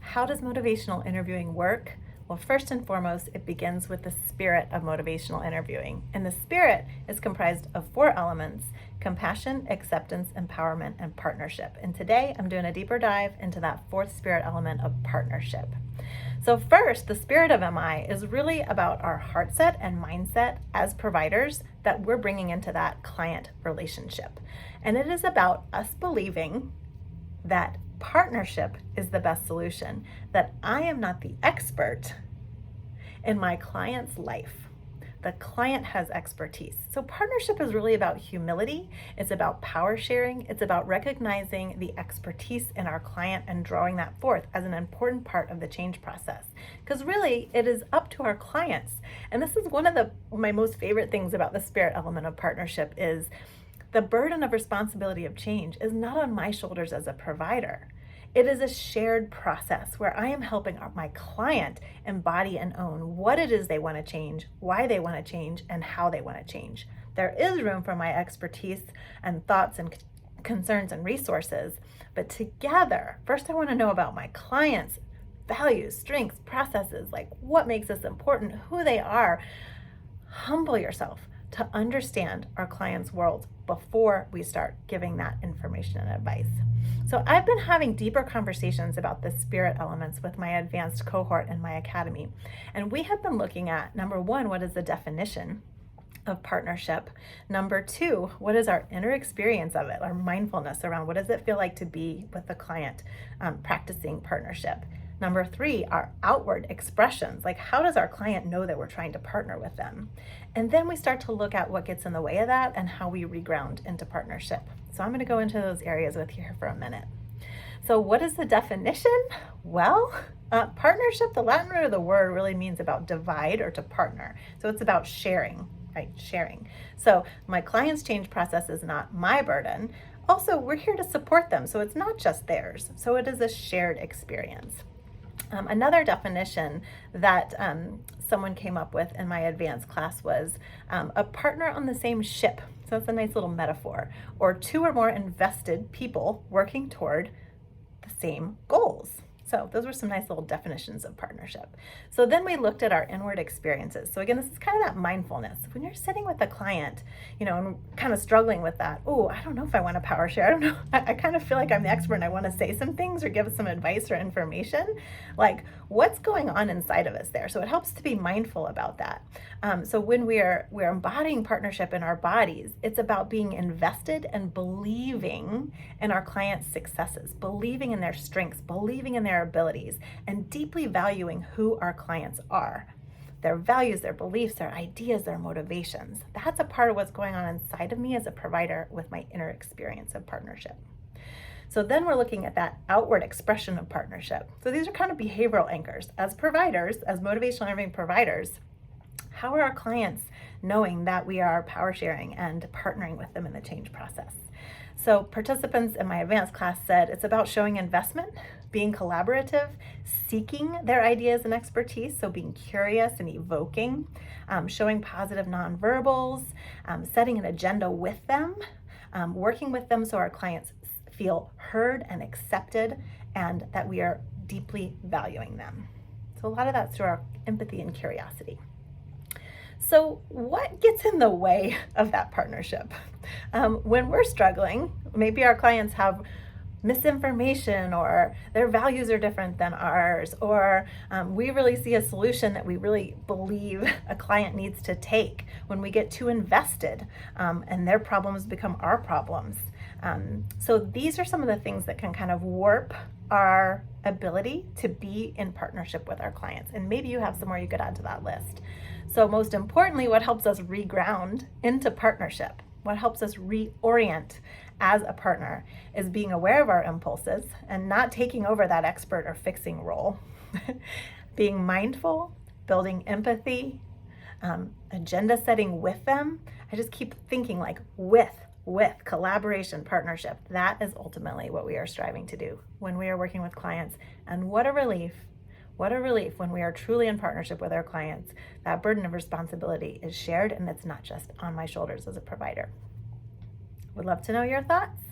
How does motivational interviewing work? Well, first and foremost, it begins with the spirit of motivational interviewing. And the spirit is comprised of 4 elements: compassion, acceptance, empowerment, and partnership. And today I'm doing a deeper dive into that 4th spirit element of partnership. So first, the spirit of MI is really about our heart set and mindset as providers that we're bringing into that client relationship. And it is about us believing that partnership is the best solution, that I am not the expert in my client's life. The client has expertise. So partnership is really about humility. It's about power sharing. It's about recognizing the expertise in our client and drawing that forth as an important part of the change process. Because really, it is up to our clients. And this is one of my most favorite things about the spirit element of partnership is the burden of responsibility of change is not on my shoulders as a provider. It is a shared process where I am helping my client embody and own what it is they want to change, why they want to change, and how they want to change. There is room for my expertise and thoughts and concerns and resources, but together, first I want to know about my clients' values, strengths, processes, like what makes us important, who they are. Humble yourself to understand our client's world before we start giving that information and advice. So I've been having deeper conversations about the spirit elements with my advanced cohort in my academy. And we have been looking at, number 1, what is the definition of partnership? Number 2, what is our inner experience of it, our mindfulness around what does it feel like to be with the client practicing partnership? Number 3, our outward expressions, like how does our client know that we're trying to partner with them? And then we start to look at what gets in the way of that and how we reground into partnership. So I'm going to go into those areas with you here for a minute. So what is the definition? Well, partnership, the Latin root of the word really means about divide or to partner. So it's about sharing, right? Sharing. So my client's change process is not my burden. Also, we're here to support them. So it's not just theirs. So it is a shared experience. Another definition that someone came up with in my advanced class was a partner on the same ship. So that's a nice little metaphor. Or 2 or more invested people working toward the same goals. So those were some nice little definitions of partnership. So then we looked at our inward experiences. So again, this is kind of that mindfulness. When you're sitting with a client, and kind of struggling with that, I don't know if I want to power share. I don't know. I kind of feel like I'm the expert and I want to say some things or give some advice or information. Like what's going on inside of us there? So it helps to be mindful about that. So when we're embodying partnership in our bodies, it's about being invested and believing in our clients' successes, believing in their strengths, believing in their abilities, and deeply valuing who our clients are, their values, their beliefs, their ideas, their motivations. That's a part of what's going on inside of me as a provider with my inner experience of partnership. So then we're looking at that outward expression of partnership. So these are kind of behavioral anchors. As providers, as motivational interviewing providers, how are our clients knowing that we are power sharing and partnering with them in the change process? So participants in my advanced class said it's about showing investment, being collaborative, seeking their ideas and expertise, so being curious and evoking, showing positive nonverbals, setting an agenda with them, working with them so our clients feel heard and accepted and that we are deeply valuing them. So a lot of that's through our empathy and curiosity. So what gets in the way of that partnership? When we're struggling, maybe our clients have misinformation or their values are different than ours, or we really see a solution that we really believe a client needs to take. When we get too invested and their problems become our problems. So these are some of the things that can kind of warp our ability to be in partnership with our clients. And maybe you have some more you could add to that list. So most importantly, what helps us reground into partnership, what helps us reorient as a partner is being aware of our impulses and not taking over that expert or fixing role. Being mindful, building empathy, agenda setting with them. I just keep thinking like with collaboration, partnership. That is ultimately what we are striving to do when we are working with clients. And what a relief when we are truly in partnership with our clients. That burden of responsibility is shared and it's not just on my shoulders as a provider. Would love to know your thoughts.